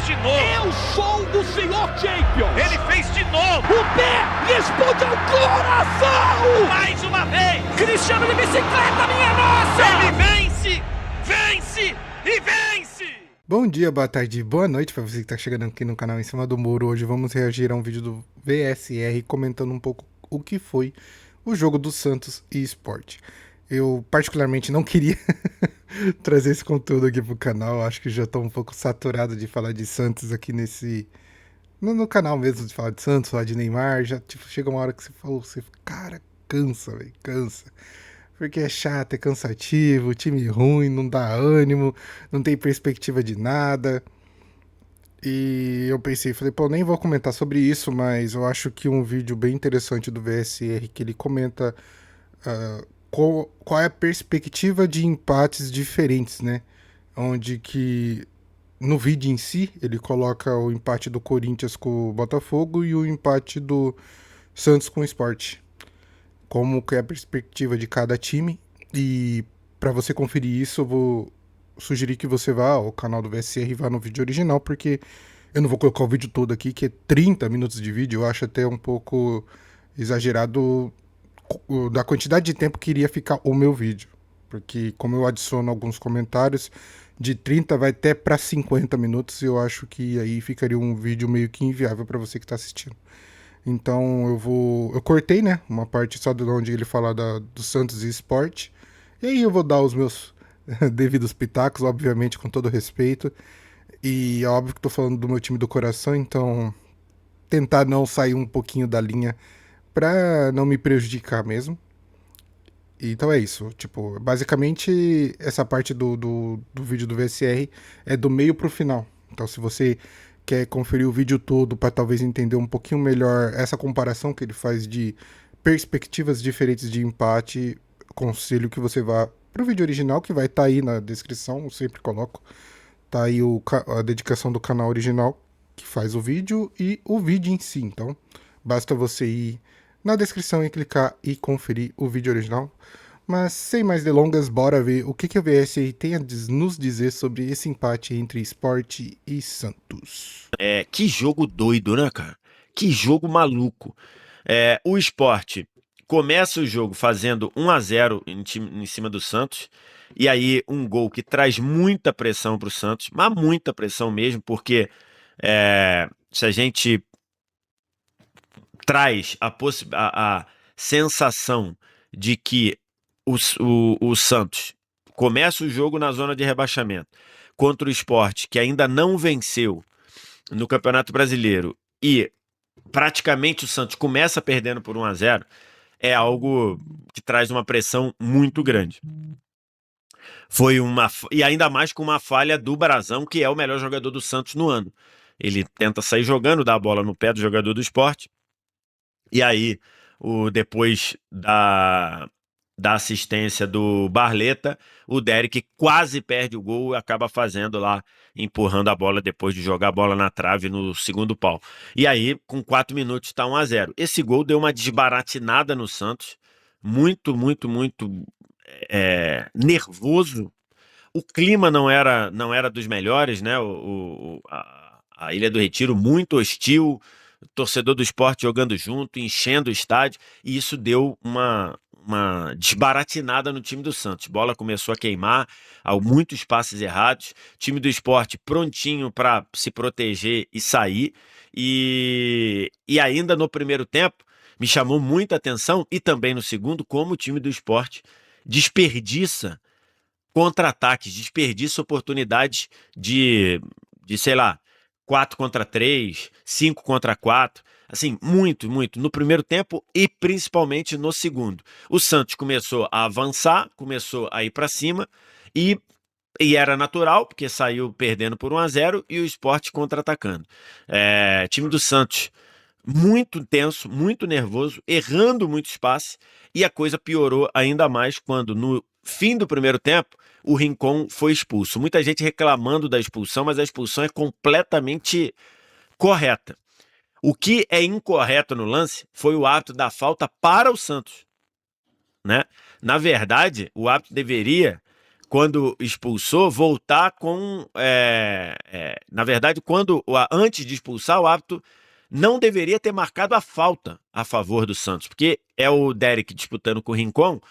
de novo. Eu sou o senhor Champions. Ele fez de novo. O pé responde ao coração. Mais uma vez. Cristiano de bicicleta, minha nossa. Ele vence, vence e vence. Bom dia, boa tarde, boa noite para você que está chegando aqui no canal Em Cima do Muro. Hoje vamos reagir a um vídeo do VSR comentando um pouco o que foi o jogo do Santos e Sport. Eu particularmente não queria trazer esse conteúdo aqui pro canal, acho que já estou um pouco saturado de falar de Santos aqui no canal mesmo, de falar de Santos, falar de Neymar. Já chega uma hora que você cara, cansa, velho, cansa. Porque é chato, é cansativo, time ruim, não dá ânimo, não tem perspectiva de nada. E eu falei, pô, nem vou comentar sobre isso, mas eu acho que um vídeo bem interessante do VSR, que ele comenta qual é a perspectiva de empates diferentes, né? Onde que no vídeo em si, ele coloca o empate do Corinthians com o Botafogo e o empate do Santos com o Sport. Como que é a perspectiva de cada time. E para você conferir isso, eu vou sugerir que você vá ao canal do VSR e vá no vídeo original, porque eu não vou colocar o vídeo todo aqui, que é 30 minutos de vídeo. Eu acho até um pouco exagerado da quantidade de tempo que iria ficar o meu vídeo. Porque como eu adiciono alguns comentários, de 30 vai até para 50 minutos, e eu acho que aí ficaria um vídeo meio que inviável para você que está assistindo. Então eu cortei, né, uma parte só de onde ele fala do Santos e Sport. E aí eu vou dar os meus devidos pitacos, obviamente, com todo respeito. E é óbvio que tô falando do meu time do coração, então tentar não sair um pouquinho da linha pra não me prejudicar mesmo. Então é isso, tipo, basicamente essa parte do vídeo do VSR é do meio pro final. Então se você quer conferir o vídeo todo para talvez entender um pouquinho melhor essa comparação que ele faz de perspectivas diferentes de empate, aconselho que você vá pro vídeo original, que vai estar aí na descrição, eu sempre coloco. Tá aí a dedicação do canal original que faz o vídeo e o vídeo em si. Então basta você ir na descrição e clicar e conferir o vídeo original. Mas sem mais delongas, bora ver o que o VSR tem a nos dizer sobre esse empate entre Sport e Santos. Que jogo doido, né, cara? Que jogo maluco. O Sport começa o jogo fazendo 1-0 em cima do Santos, e aí um gol que traz muita pressão para o Santos, mas muita pressão mesmo, porque se a gente traz a sensação de que o Santos começa o jogo na zona de rebaixamento contra o Sport, que ainda não venceu no Campeonato Brasileiro, e praticamente o Santos começa perdendo por 1-0, é algo que traz uma pressão muito grande. E ainda mais com uma falha do Brazão, que é o melhor jogador do Santos no ano. Ele tenta sair jogando, dá a bola no pé do jogador do Sport, e aí depois da assistência do Barleta, o Derek quase perde o gol e acaba fazendo lá, empurrando a bola depois de jogar a bola na trave no segundo pau. E aí, com 4 minutos, está 1-0. Esse gol deu uma desbaratinada no Santos, muito, muito, muito nervoso. O clima não era dos melhores, né? A Ilha do Retiro muito hostil, o torcedor do Sport jogando junto, enchendo o estádio, e isso deu uma desbaratinada no time do Santos. Bola começou a queimar, muitos passes errados, time do Sport prontinho para se proteger e sair, e ainda no primeiro tempo me chamou muita atenção, e também no segundo, como o time do Sport desperdiça contra-ataques, desperdiça oportunidades de sei lá, 4 contra 3, 5 contra 4, assim, muito, muito, no primeiro tempo e principalmente no segundo. O Santos começou a avançar, começou a ir para cima, e era natural, porque saiu perdendo por 1-0 e o Sport contra-atacando. Time do Santos muito tenso, muito nervoso, errando muitos passes, e a coisa piorou ainda mais quando, no fim do primeiro tempo, o Rincon foi expulso. Muita gente reclamando da expulsão, mas a expulsão é completamente correta. O que é incorreto no lance foi o árbitro da falta para o Santos, né? Na verdade, o árbitro deveria quando expulsou, voltar com. Na verdade, antes de expulsar, o árbitro não deveria ter marcado a falta a favor do Santos, porque é o Derek disputando com o Rincon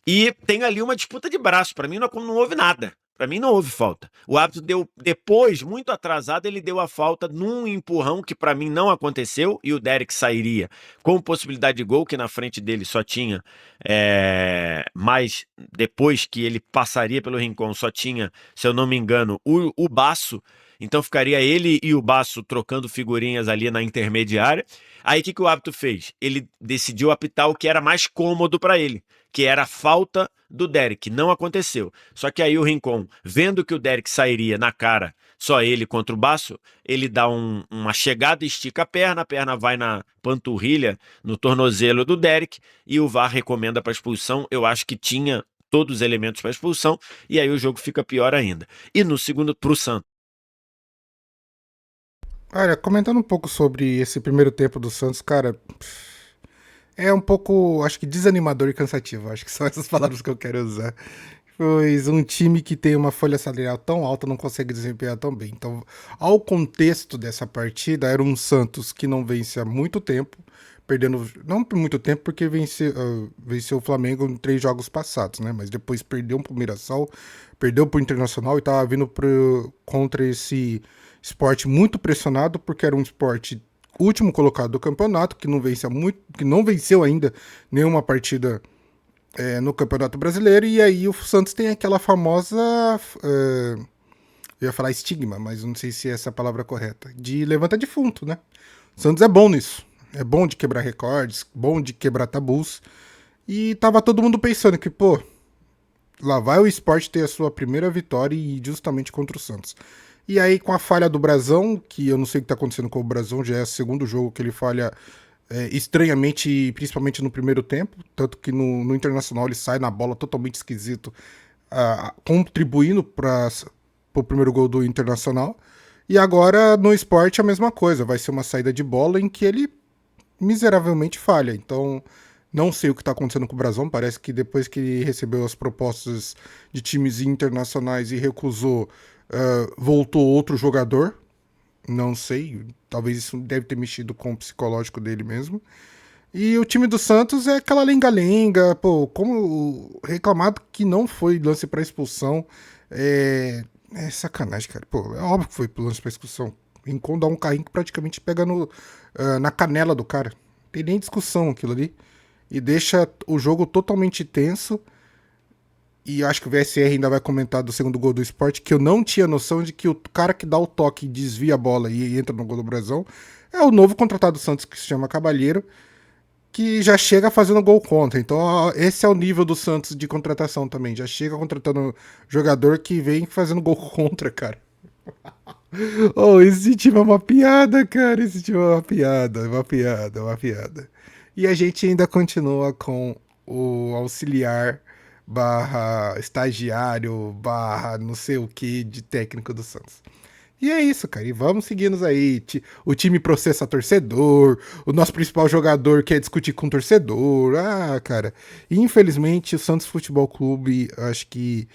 e tem ali uma disputa de braço. Para mim, não houve nada. Para mim, não houve falta. O árbitro deu, depois, muito atrasado, ele deu a falta num empurrão que para mim não aconteceu e o Derek sairia com possibilidade de gol, que na frente dele só tinha, mas depois que ele passaria pelo Rincon, só tinha, se eu não me engano, o Basso. Então ficaria ele e o Basso trocando figurinhas ali na intermediária. Aí o que o árbitro fez? Ele decidiu apitar o que era mais cômodo para ele, que era a falta do Derek. Não aconteceu. Só que aí o Rincon, vendo que o Derek sairia na cara, só ele contra o Basso, ele dá uma chegada e estica a perna vai na panturrilha, no tornozelo do Derek, e o VAR recomenda para expulsão. Eu acho que tinha todos os elementos para expulsão, e aí o jogo fica pior ainda. E no segundo, para o Santos. Olha, comentando um pouco sobre esse primeiro tempo do Santos, cara, é um pouco, acho que desanimador e cansativo. Acho que são essas palavras que eu quero usar. Pois um time que tem uma folha salarial tão alta não consegue desempenhar tão bem. Então, ao contexto dessa partida, era um Santos que não vence há muito tempo, perdendo, não por muito tempo, porque venceu o Flamengo em 3 jogos passados, né? Mas depois perdeu pro Mirassol, perdeu pro Internacional e tava vindo contra esse esporte muito pressionado, porque era um esporte último colocado do campeonato, que não venceu ainda nenhuma partida no Campeonato Brasileiro, e aí o Santos tem aquela famosa, eu ia falar estigma, mas não sei se é essa a palavra correta, de levanta defunto, né? O Santos é bom nisso, é bom de quebrar recordes, bom de quebrar tabus, e tava todo mundo pensando que, pô, lá vai o Sport ter a sua primeira vitória e justamente contra o Santos. E aí, com a falha do Brasão, que eu não sei o que tá acontecendo com o Brasão, já é o segundo jogo que ele falha estranhamente, principalmente no primeiro tempo, tanto que no Internacional ele sai na bola totalmente esquisito, contribuindo para o primeiro gol do Internacional. E agora no Sport a mesma coisa, vai ser uma saída de bola em que ele miseravelmente falha. Então, não sei o que está acontecendo com o Brasão, parece que depois que ele recebeu as propostas de times internacionais e recusou, voltou outro jogador. Não sei, talvez isso deve ter mexido com o psicológico dele mesmo. E o time do Santos é aquela lenga-lenga, pô, como reclamado que não foi lance para expulsão, é sacanagem, cara. Pô, é óbvio que foi lance para expulsão. Rincon dá um carrinho que praticamente pega na canela do cara. Não tem nem discussão aquilo ali. E deixa o jogo totalmente tenso. E eu acho que o VSR ainda vai comentar do segundo gol do Sport, que eu não tinha noção de que o cara que dá o toque, desvia a bola e entra no gol do Brasão, é o novo contratado do Santos, que se chama Cabalheiro, que já chega fazendo gol contra. Então esse é o nível do Santos de contratação também. Já chega contratando jogador que vem fazendo gol contra, cara. Oh, esse time é uma piada, cara. Esse time é uma piada, uma piada, uma piada. E a gente ainda continua com o auxiliar barra estagiário, barra não sei o que de técnico do Santos. E é isso, cara. E vamos seguindo aí. O time processa torcedor, o nosso principal jogador quer discutir com o torcedor. Ah, cara. Infelizmente, o Santos Futebol Clube, acho que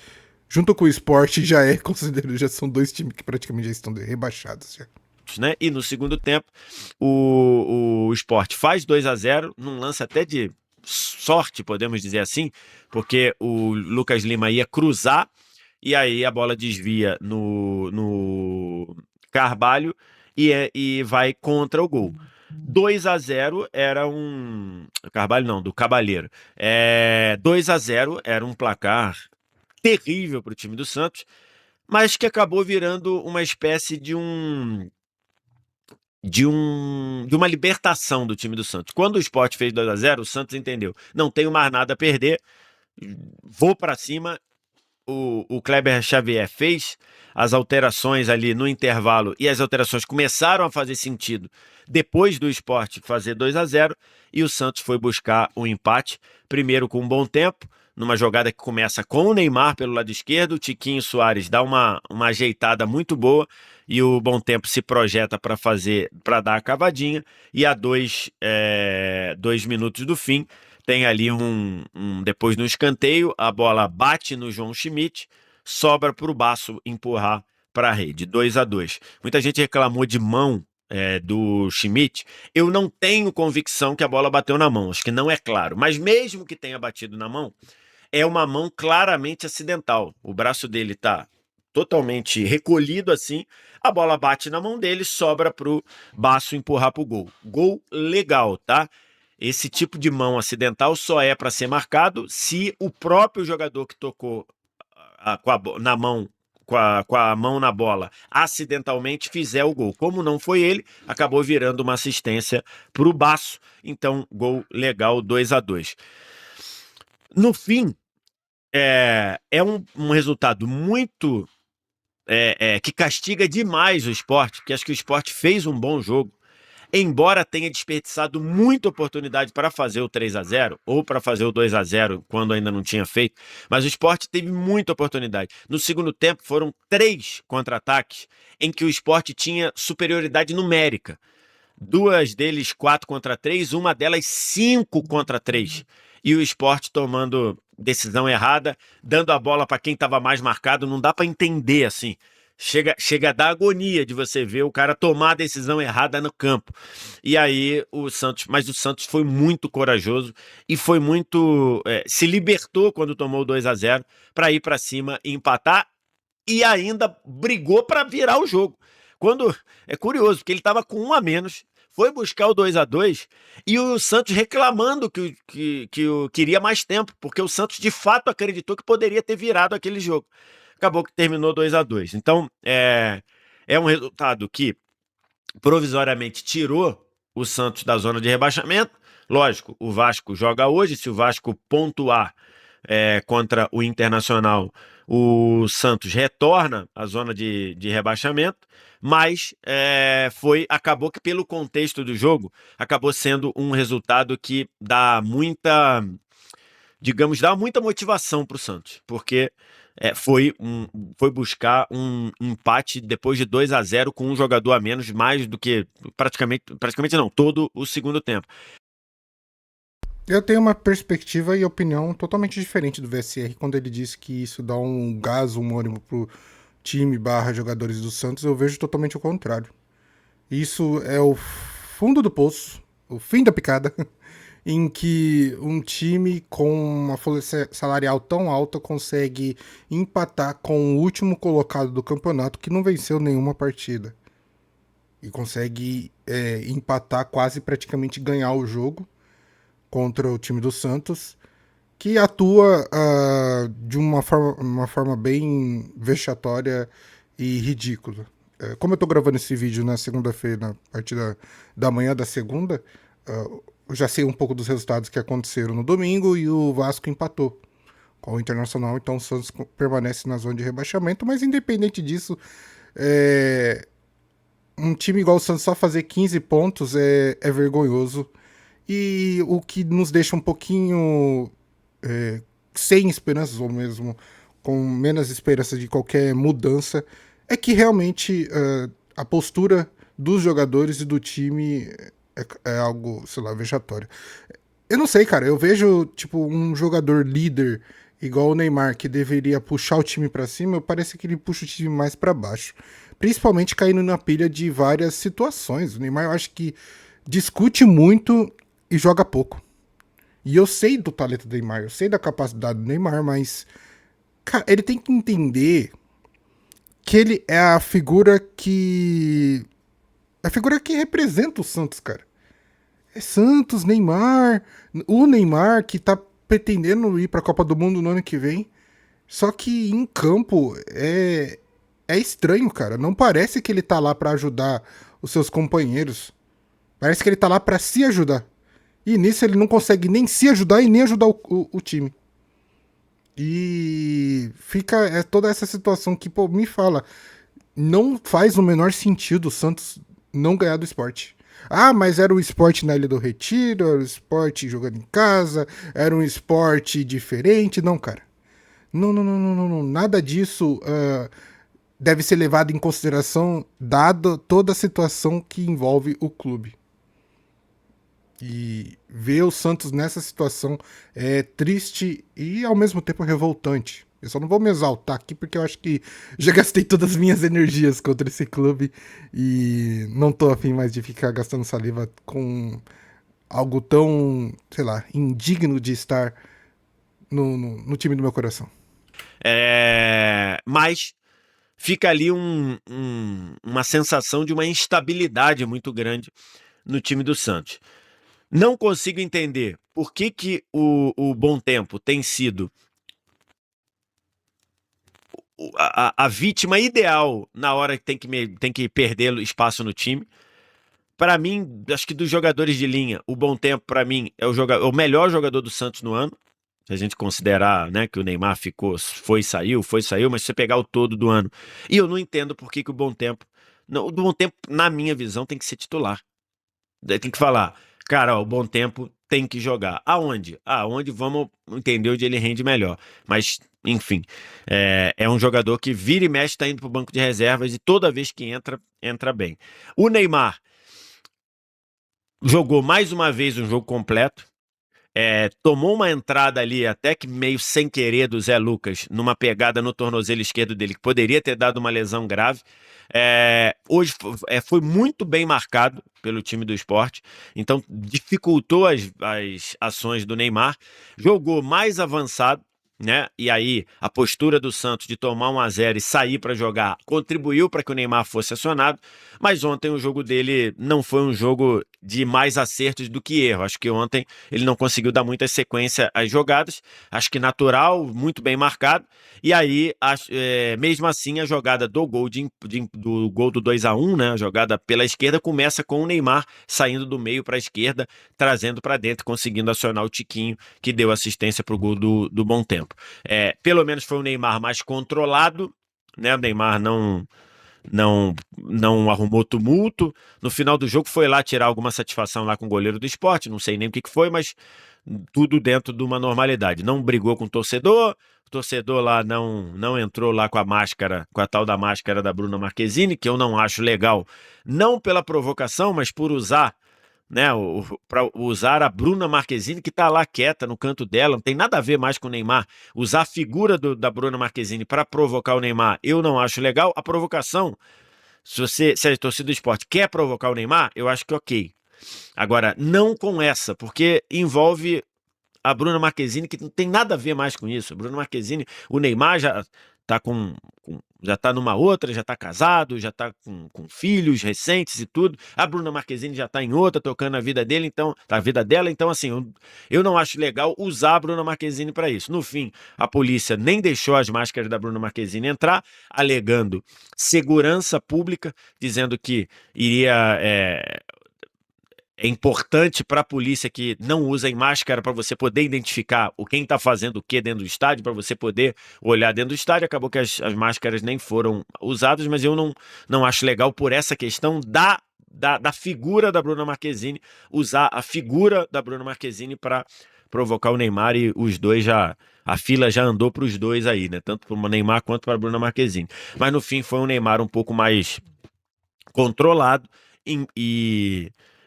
junto com o Sport já são 2 times que praticamente já estão rebaixados já. Né? E no segundo tempo, o Sport faz 2-0, num lance até de sorte, podemos dizer assim, porque o Lucas Lima ia cruzar e aí a bola desvia no Carvalho e vai contra o gol. 2-0 era Carvalho não, do Cabaleiro. 2-0 era um placar terrível para o time do Santos, mas que acabou virando uma espécie de uma libertação do time do Santos. Quando o Sport fez 2-0, o Santos entendeu, não tenho mais nada a perder, vou para cima. O Kleber Xavier fez as alterações ali no intervalo e as alterações começaram a fazer sentido depois do Sport fazer 2-0 e o Santos foi buscar o empate, primeiro com um bom tempo, numa jogada que começa com o Neymar pelo lado esquerdo, o Tiquinho Soares dá uma ajeitada muito boa e o Bom Tempo se projeta para dar a cavadinha e a 2 minutos do fim tem ali depois no escanteio, a bola bate no João Schmidt, sobra para o Basso empurrar para a rede, 2-2. Muita gente reclamou de mão do Schmidt. Eu não tenho convicção que a bola bateu na mão, acho que não é claro, mas mesmo que tenha batido na mão, é uma mão claramente acidental. O braço dele está totalmente recolhido assim, a bola bate na mão dele, sobra pro Basso empurrar pro gol. Gol legal, tá? Esse tipo de mão acidental só é para ser marcado se o próprio jogador que tocou na mão com a mão na bola acidentalmente fizer o gol. Como não foi ele, acabou virando uma assistência pro Basso. Então, gol legal, 2-2. No fim, é um resultado muito que castiga demais o Sport, porque acho que o Sport fez um bom jogo, embora tenha desperdiçado muita oportunidade para fazer o 3-0 ou para fazer o 2-0 quando ainda não tinha feito, mas o Sport teve muita oportunidade. No segundo tempo foram 3 contra-ataques em que o Sport tinha superioridade numérica. 2 deles 4-3, uma delas 5-3. E o Sport tomando decisão errada, dando a bola para quem estava mais marcado, não dá para entender assim. Chega a dar agonia de você ver o cara tomar a decisão errada no campo. E aí o Santos foi muito corajoso e foi muito se libertou quando tomou o 2-0 para ir para cima e empatar, e ainda brigou para virar o jogo. É curioso, porque ele estava com 1 a menos, foi buscar o 2-2 e o Santos reclamando que queria mais tempo, porque o Santos de fato acreditou que poderia ter virado aquele jogo. Acabou que terminou 2-2. Então, é um resultado que provisoriamente tirou o Santos da zona de rebaixamento. Lógico, o Vasco joga hoje, se o Vasco pontuar contra o Internacional, o Santos retorna à zona de rebaixamento, mas acabou que pelo contexto do jogo, acabou sendo um resultado que dá muita motivação para o Santos, porque foi buscar um empate depois de 2-0 com um jogador a menos, mais do que praticamente não, todo o segundo tempo. Eu tenho uma perspectiva e opinião totalmente diferente do VSR quando ele disse que isso dá um gás, um ânimo pro time / jogadores do Santos. Eu vejo totalmente o contrário. Isso é o fundo do poço, o fim da picada, em que um time com uma folha salarial tão alta consegue empatar com o último colocado do campeonato que não venceu nenhuma partida. E consegue empatar, quase praticamente ganhar o jogo contra o time do Santos, que atua de uma forma bem vexatória e ridícula. Como eu tô gravando esse vídeo na segunda-feira, na parte da manhã da segunda, eu já sei um pouco dos resultados que aconteceram no domingo e o Vasco empatou com o Internacional, então o Santos permanece na zona de rebaixamento, mas independente disso, um time igual o Santos só fazer 15 pontos é vergonhoso. E o que nos deixa um pouquinho sem esperanças, ou mesmo com menos esperança de qualquer mudança, é que realmente a postura dos jogadores e do time é algo, sei lá, vexatório. Eu não sei, cara, eu vejo tipo um jogador líder igual o Neymar, que deveria puxar o time pra cima, parece que ele puxa o time mais pra baixo. Principalmente caindo na pilha de várias situações. O Neymar, eu acho que discute muito e joga pouco. E eu sei do talento do Neymar, eu sei da capacidade do Neymar, mas cara, ele tem que entender que ele é a figura que representa o Santos, cara. É Santos, Neymar, o Neymar que tá pretendendo ir pra Copa do Mundo no ano que vem. Só que em campo é estranho, cara. Não parece que ele tá lá pra ajudar os seus companheiros. Parece que ele tá lá pra se ajudar. E nisso ele não consegue nem se ajudar e nem ajudar o time. E fica toda essa situação que, pô, me fala, não faz o menor sentido o Santos não ganhar do Sport. Ah, mas era o Sport na Ilha do Retiro, era o Sport jogando em casa, era um Sport diferente. Não, cara. Não. Nada disso deve ser levado em consideração, dada toda a situação que envolve o clube. E ver o Santos nessa situação é triste e ao mesmo tempo revoltante. Eu só não vou me exaltar aqui porque eu acho que já gastei todas as minhas energias contra esse clube e não tô afim mais de ficar gastando saliva com algo tão, sei lá, indigno de estar no time do meu coração. Mas fica ali uma sensação de uma instabilidade muito grande no time do Santos. Não consigo entender por que o Bom Tempo tem sido a vítima ideal na hora que tem que perder espaço no time. Para mim, acho que dos jogadores de linha, o Bom Tempo, para mim, é o melhor jogador do Santos no ano. Se a gente considerar, né, que o Neymar foi e saiu, mas se você pegar o todo do ano. E eu não entendo por que o Bom Tempo. Não, o Bom Tempo, na minha visão, tem que ser titular. Daí tem que falar, cara, ó, o Bom Tempo tem que jogar. Aonde? Aonde vamos entender onde ele rende melhor. Mas, enfim, é um jogador que vira e mexe, tá indo pro banco de reservas e toda vez que entra bem. O Neymar jogou mais uma vez um jogo completo. Tomou uma entrada ali, até que meio sem querer, do Zé Lucas, numa pegada no tornozelo esquerdo dele, que poderia ter dado uma lesão grave. Hoje foi muito bem marcado pelo time do Sport, então dificultou as ações do Neymar. Jogou mais avançado, né? E aí a postura do Santos de tomar 1-0 e sair para jogar contribuiu para que o Neymar fosse acionado, mas ontem o jogo dele não foi um jogo de mais acertos do que erro. Acho que ontem ele não conseguiu dar muita sequência às jogadas, acho que natural, muito bem marcado, e aí mesmo assim a jogada do gol do gol do 2-1, né? A jogada pela esquerda começa com o Neymar saindo do meio para a esquerda, trazendo para dentro, conseguindo acionar o Tiquinho, que deu assistência para o gol do Bom Tempo. Pelo menos foi o Neymar mais controlado, né? O Neymar não arrumou tumulto. No final do jogo foi lá tirar alguma satisfação lá com o goleiro do Sport, não sei nem o que foi, mas tudo dentro de uma normalidade. Não brigou com o torcedor lá não entrou lá com a máscara, com a tal da máscara da Bruna Marquezine, que eu não acho legal, não pela provocação, mas por usar, né, para usar a Bruna Marquezine, que tá lá quieta no canto dela, não tem nada a ver mais com o Neymar. Usar a figura da Bruna Marquezine para provocar o Neymar, eu não acho legal. A provocação, se a torcida do Sport quer provocar o Neymar, eu acho que ok. Agora, não com essa, porque envolve a Bruna Marquezine, que não tem nada a ver mais com isso. A Bruna Marquezine, o Neymar já tá já tá numa outra, já tá casado, já tá com filhos recentes e tudo. A Bruna Marquezine já tá em outra, tocando a vida dele, então, a vida dela, então assim, eu não acho legal usar a Bruna Marquezine para isso. No fim, a polícia nem deixou as máscaras da Bruna Marquezine entrar, alegando segurança pública, dizendo que iria é importante para a polícia que não usem máscara para você poder identificar quem está fazendo o que dentro do estádio, para você poder olhar dentro do estádio. Acabou que as máscaras nem foram usadas, mas eu não acho legal por essa questão da figura da Bruna Marquezine, usar a figura da Bruna Marquezine para provocar o Neymar, e os dois a fila já andou para os dois aí, né? Tanto para o Neymar quanto para a Bruna Marquezine. Mas no fim foi um Neymar um pouco mais controlado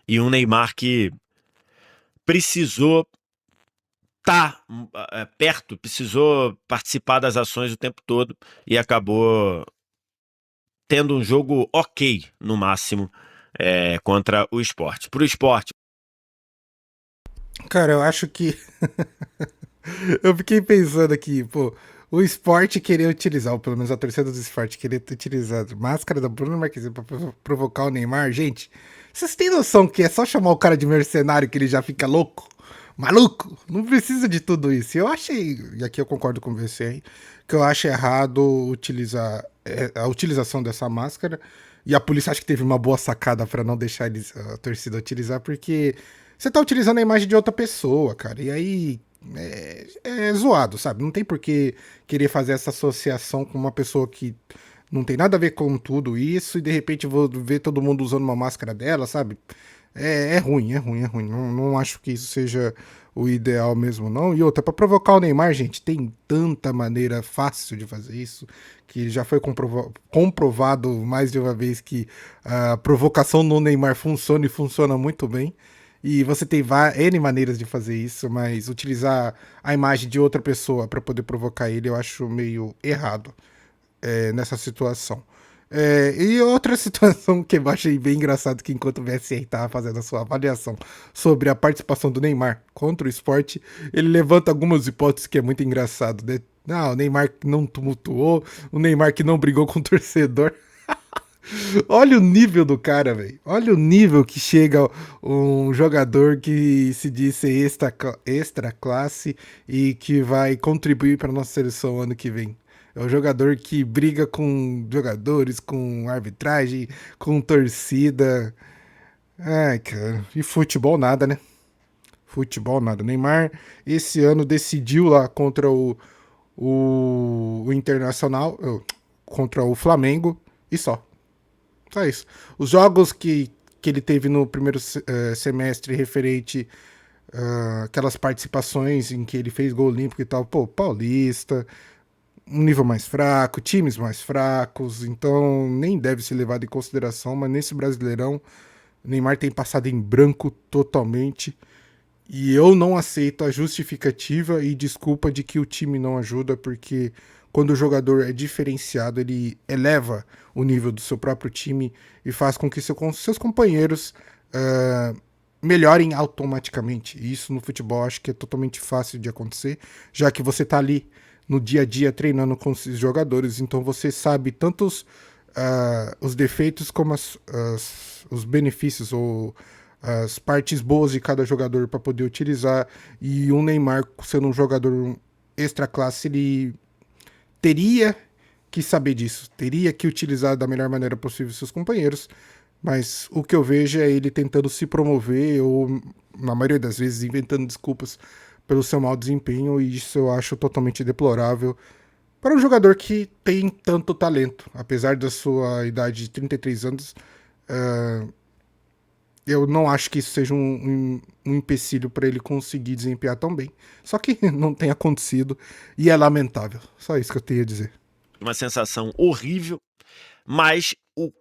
e um Neymar que precisou estar perto, precisou participar das ações o tempo todo e acabou tendo um jogo ok, no máximo, contra o Sport. Pro Sport. Cara, eu acho que... eu fiquei pensando aqui, pô, o Sport queria utilizar, ou pelo menos a torcida do Sport queria ter utilizado máscara da Bruna Marquezine pra provocar o Neymar. Gente, vocês têm noção que é só chamar o cara de mercenário que ele já fica louco? Maluco? Não precisa de tudo isso. Eu achei, e aqui eu concordo com você aí, que eu acho errado utilizar a utilização dessa máscara. E a polícia acho que teve uma boa sacada pra não deixar a torcida utilizar, porque você tá utilizando a imagem de outra pessoa, cara. E aí é zoado, sabe? Não tem por que querer fazer essa associação com uma pessoa que não tem nada a ver com tudo isso e de repente vou ver todo mundo usando uma máscara dela, sabe? É ruim. Não acho que isso seja o ideal mesmo, não. E outra, pra provocar o Neymar, gente, tem tanta maneira fácil de fazer isso, que já foi comprovado mais de uma vez que a provocação no Neymar funciona e funciona muito bem. E você tem N maneiras de fazer isso, mas utilizar a imagem de outra pessoa para poder provocar ele, eu acho meio errado nessa situação. E outra situação que eu achei bem engraçado, que enquanto o VSR estava fazendo a sua avaliação sobre a participação do Neymar contra o esporte, ele levanta algumas hipóteses que é muito engraçado, né? Não, o Neymar não tumultuou, o Neymar que não brigou com o torcedor. Olha o nível do cara, velho. Olha o nível que chega um jogador que se diz ser extra classe e que vai contribuir para nossa seleção ano que vem. É um jogador que briga com jogadores, com arbitragem, com torcida. Ai, cara. E futebol nada, né? Futebol nada. Neymar esse ano decidiu lá contra o Internacional, contra o Flamengo e só. Só isso. Os jogos que ele teve no primeiro semestre referente aquelas participações em que ele fez gol olímpico e tal, pô, Paulista, um nível mais fraco, times mais fracos, então nem deve ser levado em consideração, mas nesse Brasileirão, o Neymar tem passado em branco totalmente. E eu não aceito a justificativa e desculpa de que o time não ajuda, porque quando o jogador é diferenciado, ele eleva o nível do seu próprio time e faz com que seus companheiros melhorem automaticamente. E isso no futebol acho que é totalmente fácil de acontecer, já que você está ali no dia a dia treinando com esses jogadores, então você sabe tanto os defeitos como os benefícios ou as partes boas de cada jogador para poder utilizar. E o Neymar, sendo um jogador extra classe, ele teria que saber disso, teria que utilizar da melhor maneira possível seus companheiros, mas o que eu vejo é ele tentando se promover ou, na maioria das vezes, inventando desculpas pelo seu mau desempenho, e isso eu acho totalmente deplorável para um jogador que tem tanto talento, apesar da sua idade de 33 anos. Eu não acho que isso seja um empecilho para ele conseguir desempenhar tão bem. Só que não tem acontecido e é lamentável. Só isso que eu tenho a dizer. Uma sensação horrível, mas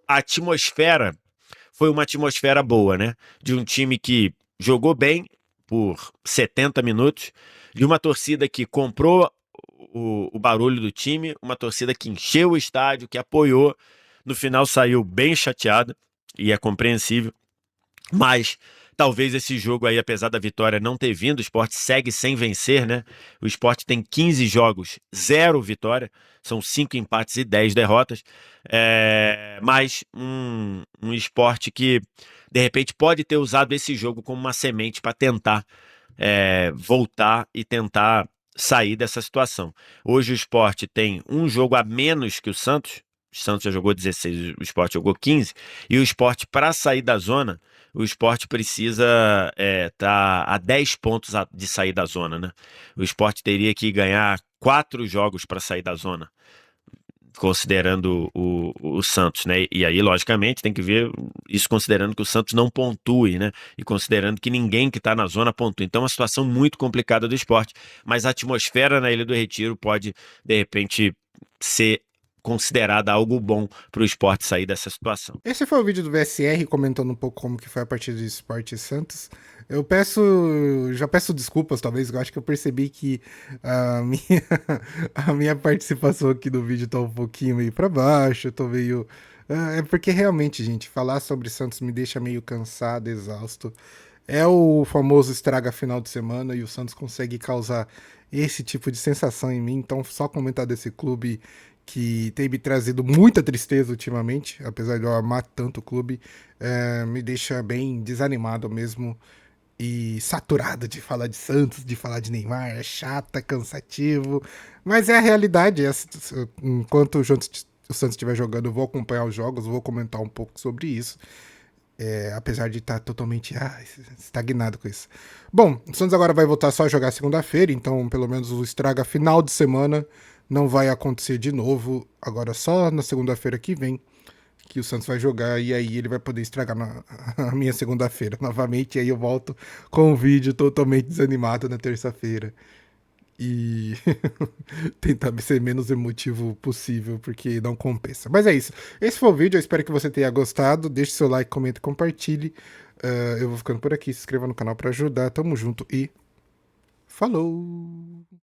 a atmosfera foi uma atmosfera boa, né? De um time que jogou bem por 70 minutos, de uma torcida que comprou o barulho do time, uma torcida que encheu o estádio, que apoiou. No final saiu bem chateada, e é compreensível. Mas talvez esse jogo aí, apesar da vitória não ter vindo, o Sport segue sem vencer, né? O Sport tem 15 jogos, 0 vitória, são 5 empates e 10 derrotas. Mas um Sport que, de repente, pode ter usado esse jogo como uma semente para tentar voltar e tentar sair dessa situação. Hoje o Sport tem um jogo a menos que o Santos. O Santos já jogou 16, o Sport jogou 15. E o Sport, para sair da zona, o Sport precisa tá a 10 pontos de sair da zona, né? O Sport teria que ganhar 4 jogos para sair da zona, considerando o Santos, né? E aí, logicamente, tem que ver isso considerando que o Santos não pontue, né? E considerando que ninguém que está na zona pontua. Então, é uma situação muito complicada do Sport. Mas a atmosfera na Ilha do Retiro pode, de repente, ser considerada algo bom para o Sport sair dessa situação. Esse foi o vídeo do VSR comentando um pouco como que foi a partida de Sport e Santos. Eu já peço desculpas, talvez, eu acho que eu percebi que a minha participação aqui no vídeo tá um pouquinho meio para baixo, eu tô meio... É porque realmente, gente, falar sobre Santos me deixa meio cansado, exausto. É o famoso estraga final de semana e o Santos consegue causar esse tipo de sensação em mim, então só comentar desse clube que tem me trazido muita tristeza ultimamente, apesar de eu amar tanto o clube, me deixa bem desanimado mesmo e saturado de falar de Santos, de falar de Neymar. É chato, é cansativo, mas é a realidade. Enquanto o Santos estiver jogando, eu vou acompanhar os jogos, vou comentar um pouco sobre isso, apesar de estar totalmente estagnado com isso. Bom, o Santos agora vai voltar só a jogar segunda-feira, então pelo menos o estraga final de semana não vai acontecer de novo, agora só na segunda-feira que vem que o Santos vai jogar, e aí ele vai poder estragar a minha segunda-feira novamente, e aí eu volto com um vídeo totalmente desanimado na terça-feira. e tentar ser menos emotivo possível, porque não compensa. Mas é isso. Esse foi o vídeo, eu espero que você tenha gostado. Deixe seu like, comenta e compartilhe. Eu vou ficando por aqui, se inscreva no canal para ajudar. Tamo junto e falou!